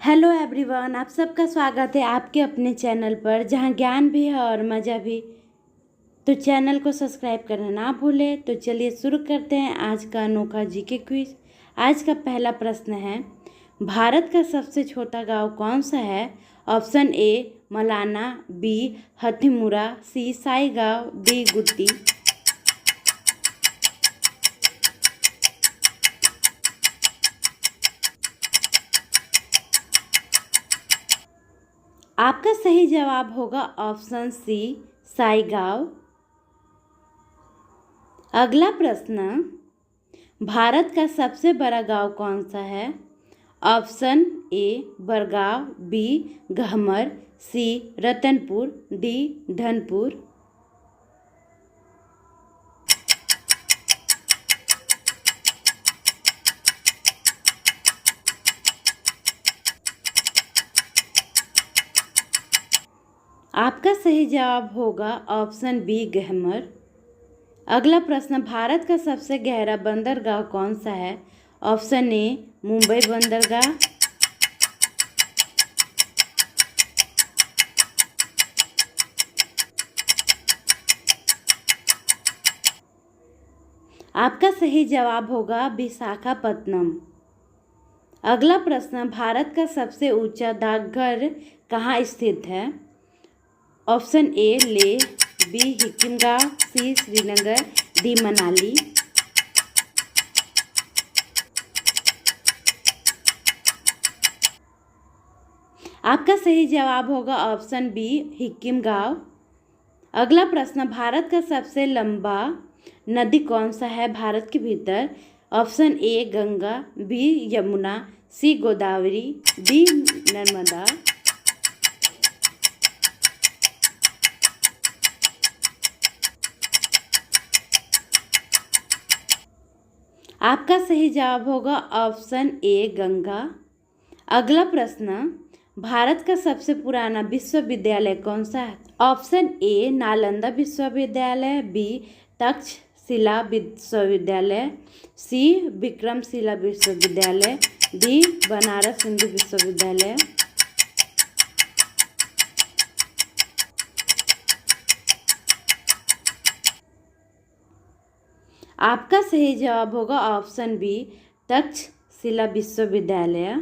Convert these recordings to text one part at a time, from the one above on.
Hello everyone, आप सबका स्वागत है आपके अपने चैनल पर जहां ज्ञान भी है और मज़ा भी। तो चैनल को सब्सक्राइब करना ना भूलें। तो चलिए शुरू करते हैं आज का अनोखा जीके क्विज। आज का पहला प्रश्न है, भारत का सबसे छोटा गांव कौन सा है? Option A Malana, B Hathimura, C Saigaon, D Gutti. आपका सही जवाब होगा ऑप्शन सी साईगांव। अगला प्रश्न, भारत का सबसे बड़ा गांव कौन सा है? Option A Bargaon, B Gahmar, C Ratanpur, D Dhanpur. आपका सही जवाब होगा ऑप्शन बी गहमर। अगला प्रश्न, भारत का सबसे गहरा बंदरगाह कौन सा है? ऑप्शन ए मुंबई बंदरगाह, आपका सही जवाब होगा विशाखापत्तनम। अगला प्रश्न, भारत का सबसे ऊंचा डाकघर कहाँ स्थित है? Option A Leh, B Hikimgaon, C Srinagar, D Manali. आपका सही जवाब होगा ऑप्शन बी हिकिमगांव। अगला प्रश्न, भारत का सबसे लंबा नदी कौन सा है भारत के भीतर? Option A Ganga, B Yamuna, C Godavari, D Narmada. आपका सही जवाब होगा ऑप्शन ए गंगा। अगला प्रश्न, भारत का सबसे पुराना विश्वविद्यालय कौन सा है? ऑप्शन ए नालंदा विश्वविद्यालय, बी तक्षशिला विश्वविद्यालय, सी विक्रमशिला विश्वविद्यालय, डी बनारस हिंदू विश्वविद्यालय। आपका सही जवाब होगा ऑप्शन बी तक्षशिला विश्वविद्यालय।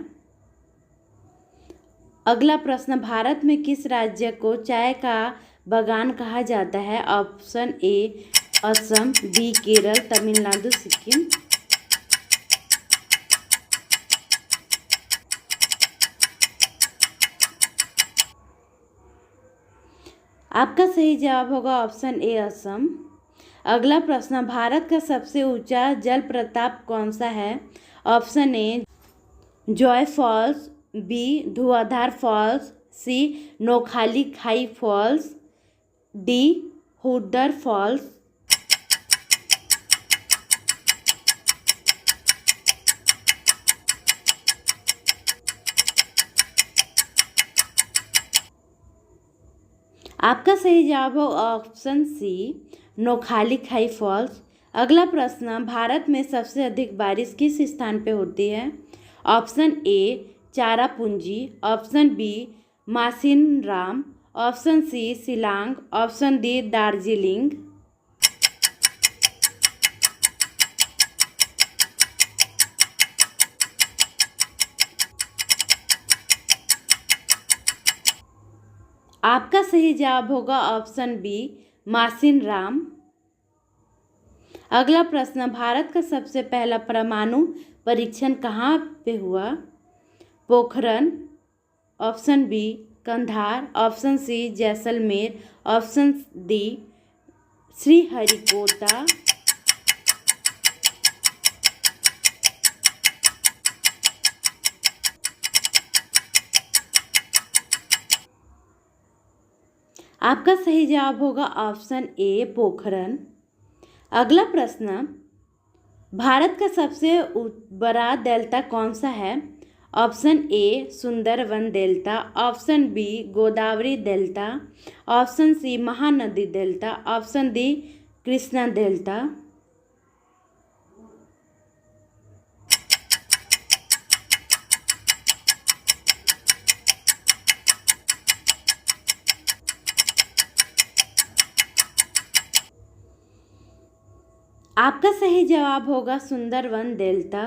अगला प्रश्न, भारत में किस राज्य को चाय का बागान कहा जाता है? Option A Assam, B Kerala, Tamil Nadu, Sikkim. आपका सही जवाब होगा ऑप्शन ए असम। अगला प्रश्न, भारत का सबसे ऊंचा जलप्रपात कौन सा है? Option A Jog falls, B Dhuandhar falls, C Nohkalikai falls, D हुड्डर false. आपका सही जवाब हो option C Nohkalikai false. अगला प्रश्न, भारत में सबसे अधिक बारिश किस स्थान पे होती है? Option A Cherrapunji, option B Mawsynram, option C Shillong, option D Darjeeling. आपका सही जवाब होगा ऑप्शन बी मासिनराम। अगला प्रश्न, भारत का सबसे पहला परमाणु परीक्षण कहाँ पे हुआ? Pokhran, option B Kandahar, option C Jaisalmer, option D Sriharikota. आपका सही जवाब होगा ऑप्शन ए पोखरण। अगला प्रश्न, भारत का सबसे बड़ा डेल्टा कौन सा है? Option A Sundarban delta, option B Godavari delta, option C Mahanadi delta, option D Krishna delta. आपका सही जवाब होगा सुंदरवन डेल्टा।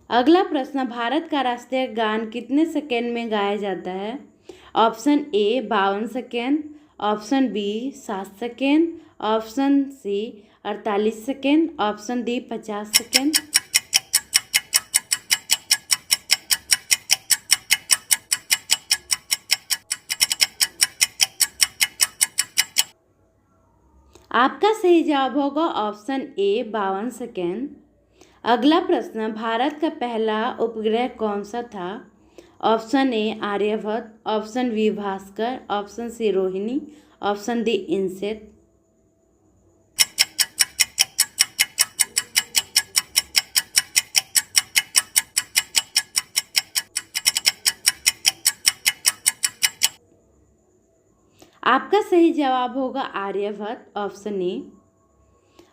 अगला प्रश्न, भारत का राष्ट्रीय गान कितने सेकेंड में गाया जाता है? Option A 52 second, option B 7 second, option C 48 second, option D 50 second. आपका सही जवाब होगा ऑप्शन ए 52 सेकेंड। अगला प्रश्न, भारत का पहला उपग्रह कौन सा था? Option A Aryabhata, option B Bhaskara, option C Rohini, option D INSAT. आपका सही जवाब होगा आर्यभट्ट, ऑप्शन ए।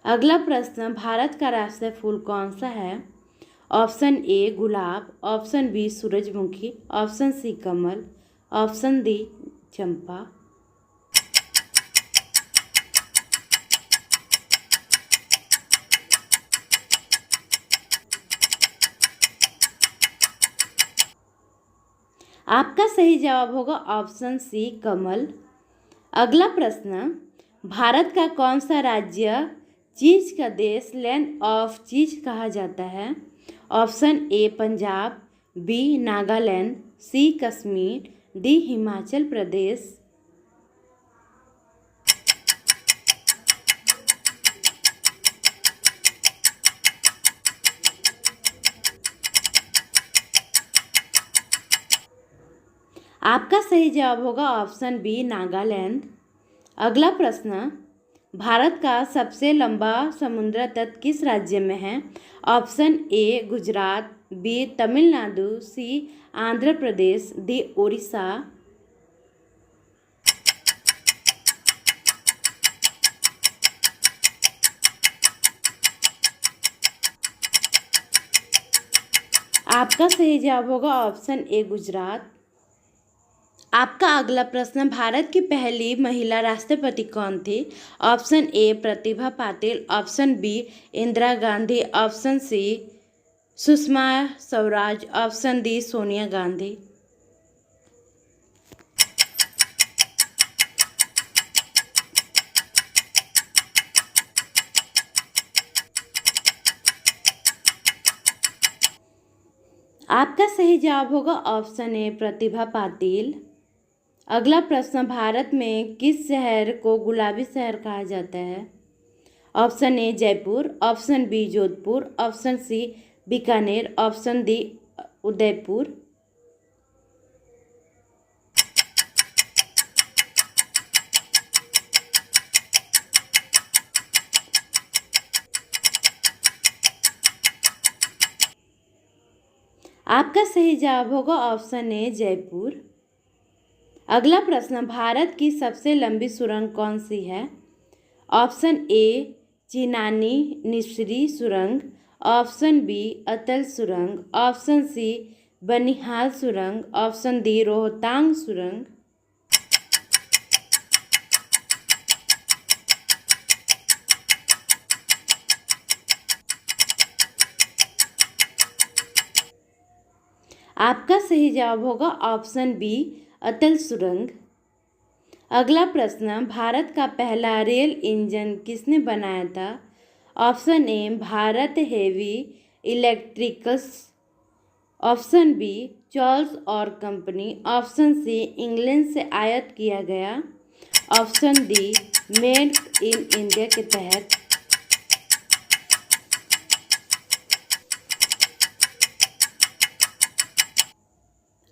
अगला प्रश्न, भारत का राष्ट्रीय फूल कौन सा है? ऑप्शन ए गुलाब, ऑप्शन बी सूरजमुखी, ऑप्शन सी कमल, ऑप्शन डी चंपा। आपका सही जवाब होगा ऑप्शन सी कमल। अगला प्रश्न, भारत का कौन सा राज्य चीज़ का देश, लैंड ऑफ चीज़ कहा जाता है? Option A Punjab, B Nagaland, C Kashmir, D Himachal Pradesh. आपका सही जवाब होगा ऑप्शन बी नागालैंड। अगला प्रश्न, भारत का सबसे लंबा समुद्र तट किस राज्य में है? Option A Gujarat, B Tamil Nadu, C Andhra Pradesh, D Orissa. आपका सही जवाब होगा ऑप्शन ए गुजरात। आपका अगला प्रश्न, भारत की पहली महिला राष्ट्रपति कौन थी? Option A Pratibha Patil, option B Indira Gandhi, option C Sushma Swaraj, option D Sonia Gandhi. आपका सही जवाब होगा ऑप्शन ए प्रतिभा पाटिल। अगला प्रश्न, भारत में किस शहर को गुलाबी शहर कहा जाता है? Option A Jaipur, option B Jodhpur, option C Bikaner, option D Udaipur. आपका सही जवाब होगा ऑप्शन ए जयपुर। अगला प्रश्न, भारत की सबसे लंबी सुरंग कौन सी है? ऑप्शन ए चिनानी निसरी सुरंग, ऑप्शन बी अटल सुरंग, ऑप्शन सी बनिहाल सुरंग, ऑप्शन डी रोहतांग सुरंग। आपका सही जवाब होगा ऑप्शन बी अटल सुरंग। अगला प्रश्न, भारत का पहला रेल इंजन किसने बनाया था? Option A Bharat Heavy Electricals, option B Charles और कंपनी, ऑप्शन सी इंग्लैंड से आयात किया गया, option D made in India के तहत।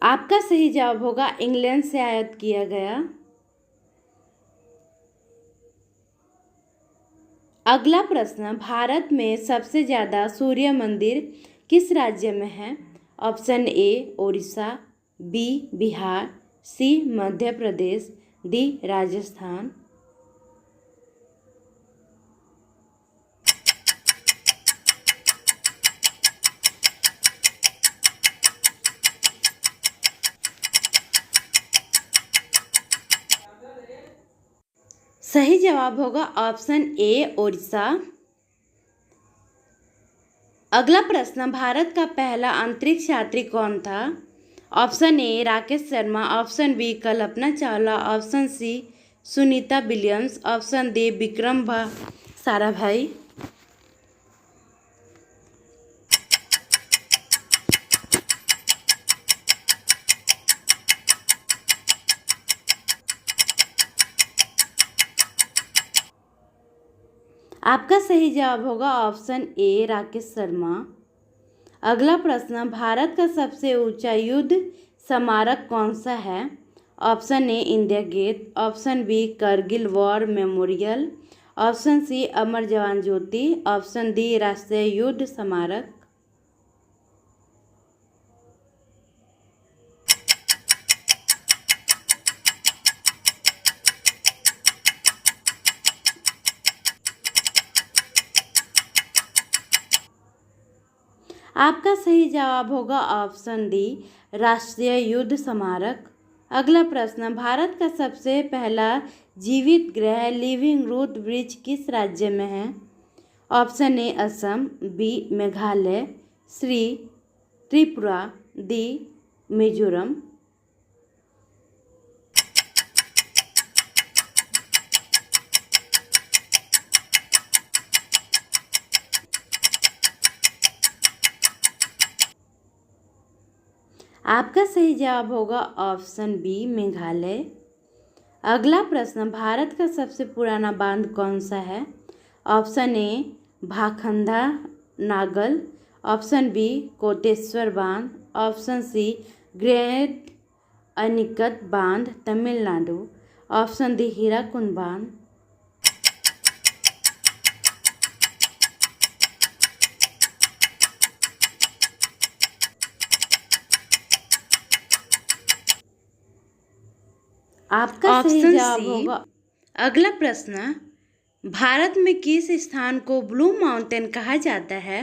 आपका सही जवाब होगा इंग्लैंड से आयात किया गया। अगला प्रश्न, भारत में सबसे ज़्यादा सूर्य मंदिर किस राज्य में है? Option A Odisha, B Bihar, C Madhya Pradesh, D Rajasthan. सही जवाब होगा ऑप्शन ए ओडिशा। अगला प्रश्न, भारत का पहला अंतरिक्ष यात्री कौन था? Option A Rakesh Sharma, option B Kalpana Chawla, option C Sunita Williams, option D Vikram Sarabhai. आपका सही जवाब होगा ऑप्शन ए राकेश शर्मा। अगला प्रश्न, भारत का सबसे ऊंचा युद्ध स्मारक कौन सा है? Option A India Gate, option B Kargil War Memorial, option C Amar Jawan Jyoti, option D राष्ट्रीय युद्ध स्मारक। आपका सही जवाब होगा ऑप्शन डी राष्ट्रीय युद्ध स्मारक। अगला प्रश्न, भारत का सबसे पहला जीवित ग्रह लिविंग रूट ब्रिज किस राज्य में है? Option A Assam, B Meghalaya, C Tripura, D Mizoram. आपका सही जवाब होगा ऑप्शन बी मेघालय। अगला प्रश्न, भारत का सबसे पुराना बांध कौन सा है? ऑप्शन ए भाखंडा नागल, ऑप्शन बी कोटेश्वर बांध, ऑप्शन सी ग्रेट अनिकट बांध तमिलनाडु, ऑप्शन डी हीराकुंड बांध। आपका सही जवाब होगा। अगला प्रश्न, भारत में किस स्थान को ब्लू माउंटेन कहा जाता है?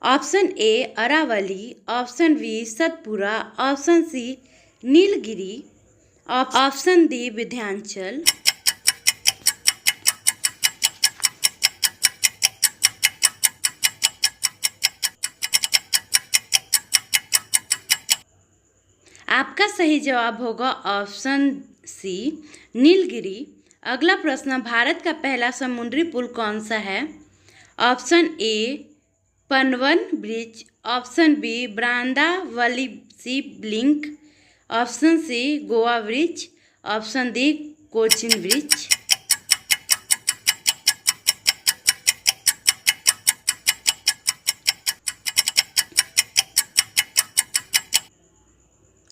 Option A Aravalli, option B Satpura, option C Nilgiri, option D Vindhyachal. आपका सही जवाब होगा ऑप्शन सी नीलगिरी। अगला प्रश्न, भारत का पहला समुद्री पुल कौन सा है? ऑप्शन ए पनवन ब्रिज, ऑप्शन बी ब्रांदावली सी link, option C Goa bridge, option D Cochin bridge.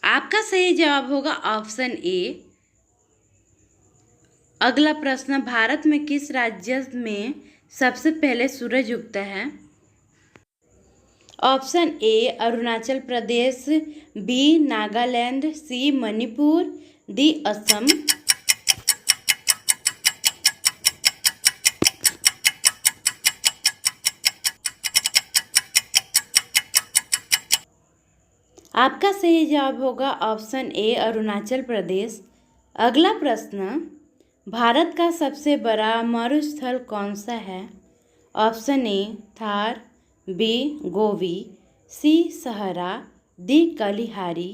आपका सही जवाब होगा ऑप्शन ए। अगला प्रश्न, भारत में किस राज्य में सबसे पहले सूरज उगता है? Option A Arunachal Pradesh, B Nagaland, C Manipur, D Assam. आपका सही जवाब होगा ऑप्शन ए अरुणाचल प्रदेश। अगला प्रश्न, भारत का सबसे बड़ा मरुस्थल कौन सा है? Option A Thar, B Gobi, C Sahara, D Kalahari.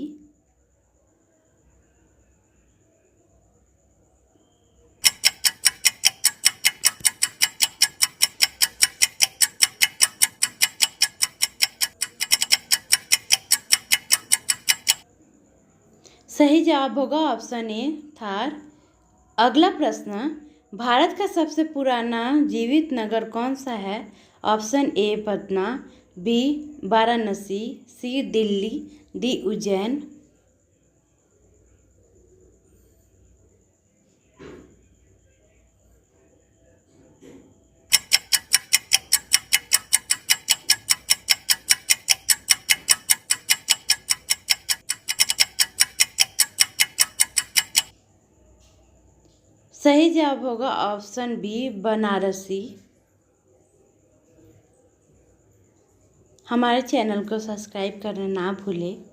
सही जवाब होगा ऑप्शन ए थार। अगला प्रश्न, भारत का सबसे पुराना जीवित नगर कौन सा है? Option A Patna, B Varanasi, C Delhi, D Ujjain. सही जवाब होगा ऑप्शन बी बनारसी। हमारे चैनल को सब्सक्राइब करना ना भूलें।